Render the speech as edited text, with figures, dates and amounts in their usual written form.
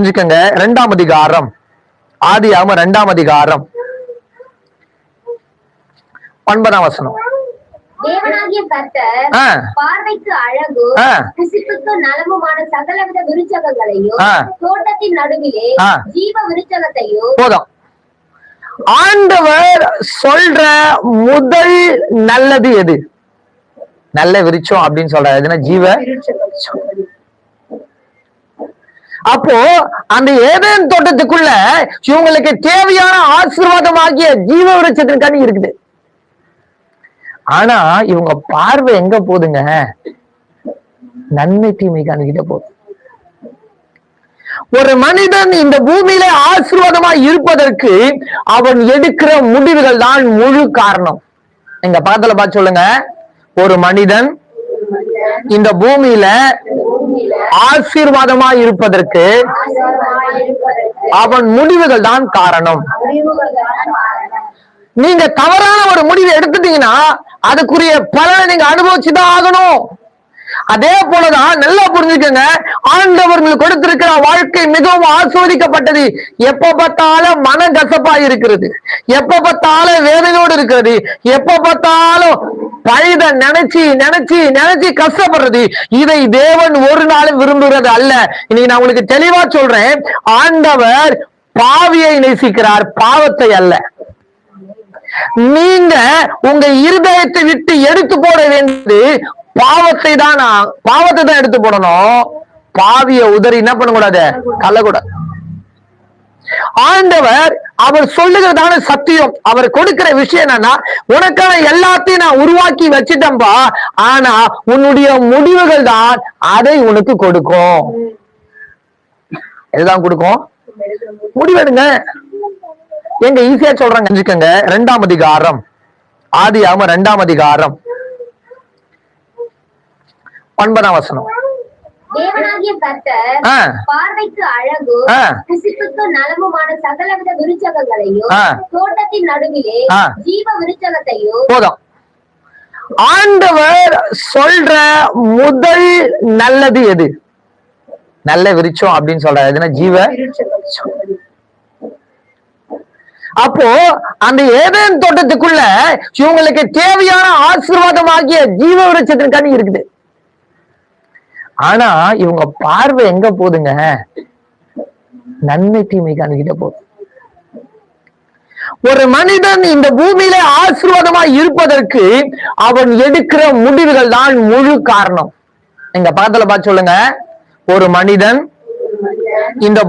புரிஞ்சுக்கங்க. 2ஆம் அதிகாரம், ஆதியாகமம் 2ஆம் அதிகாரம் 9ஆம் வசனம். தேவனாகிய கர்த்தர் பார்வைக்கு அழகு புசிப்புக்கு நலமுமான சகலவித விருட்சகங்களையும் தோட்டத்தின் நடுவிலே ஜீவ விருட்சகத்தையும். போதும். ஆண்டவர் சொல்ற முதல் நல்லது எது? நல்ல விருட்சம் அப்படின்னு சொல்ற எதுனா ஜீவ. அப்போ அந்த ஏதேன் தோட்டத்துக்குள்ள இவங்களுக்கு தேவையான ஆசீர்வாதமாகிய ஜீவ விருட்சத்தின் கனி இருக்குது. ஆனா இவங்க பார்வை எங்க போதுங்க? நன்மை தீமை காணிக்கிட்ட போதும். ஒரு மனிதன் இந்த பூமியில ஆசீர்வாதமா இருப்பதற்கு அவன் எடுக்கிற முடிவுகள் தான் முழு காரணம். எங்க பக்கத்துல பார்த்து சொல்லுங்க, ஒரு மனிதன் இந்த பூமியில ஆசீர்வாதமா இருப்பதற்கு அவன் முடிவுகள் தான் காரணம். நீங்க தவறான ஒரு முடிவை எடுத்துட்டீங்கன்னா அதுக்குரிய பலனை நீங்க அனுபவிச்சுதான் ஆகணும். அதே போலதான் நல்லா புரிஞ்சுக்கங்க, ஆண்டவர்கள் கொடுத்திருக்கிற வாழ்க்கை மிகவும் ஆஸ்வதிக்கப்பட்டது. எப்ப பார்த்தாலும் மனகசப்பா இருக்கிறது, எப்ப பார்த்தாலும் வேதனையோடு இருக்கிறது, எப்ப பார்த்தாலும் பழுத நினைச்சு நினைச்சு நினைச்சு கஷ்டப்படுறது. இதை தேவன் ஒரு நாளும் விரும்புகிறது அல்ல. இன்னைக்கு நான் உங்களுக்கு தெளிவா சொல்றேன், ஆண்டவர் பாவியை நேசிக்கிறார், பாவத்தை அல்ல. நீங்க உங்க இருதயத்தை விட்டு எடுத்து போட வேண்டியது பாவத்தை தான் எடுத்து போடணும். பாவிய உதறி என்ன பண்ணக்கூடாது? தள்ளக்கூடாது. ஆண்டவர் அவர் சொல்லுகிறதான சத்தியம். அவர் கொடுக்கிற விஷயம் என்னன்னா, உனக்கான எல்லாத்தையும் நான் உருவாக்கி வச்சிட்டேன்பா, ஆனா உன்னுடைய முடிவுகள் தான் அதை உனக்கு கொடுக்கும். எதுதான் கொடுக்கும்? முடிவெடுங்க. எங்க ஈஸியா சொல்றாங்க, தெரிஞ்சுக்கங்க. 2ஆம் அதிகாரம், ஆதியாகமம் 2ஆம் அதிகாரம் 9ஆம் வசனம். தேவனாகிய கர்த்தர் பார்வைக்கு அழகு புசிப்புக்கு நலமுமான சகலவித விருட்சகங்களையும் தோட்டத்தின் நடுவிலே ஜீவ விருட்சகத்தையும். போதும். ஆண்டவர் சொல்ற முதல் நல்லது எது? நல்ல விருட்சம் அப்படின்னு சொல்ற எதுனா ஜீவ. அப்போ அந்த ஏதேன் தோட்டத்துக்குள்ள இவங்களுக்கு தேவையான ஆசீர்வாதமாகிய ஜீவ விருட்சத்தின் கனி இருக்குது. ஆனா இவங்க பார்வை எங்க போதுங்க? நன்மை தீமை காணிக்கிட்ட போதும். ஒரு மனிதன் இந்த பூமியில ஆசீர்வாதமா இருப்பதற்கு அவன் எடுக்கிற முடிவுகள் தான் முழு காரணம். எங்க பக்கத்துல பார்த்து சொல்லுங்க, ஒரு மனிதன் இந்த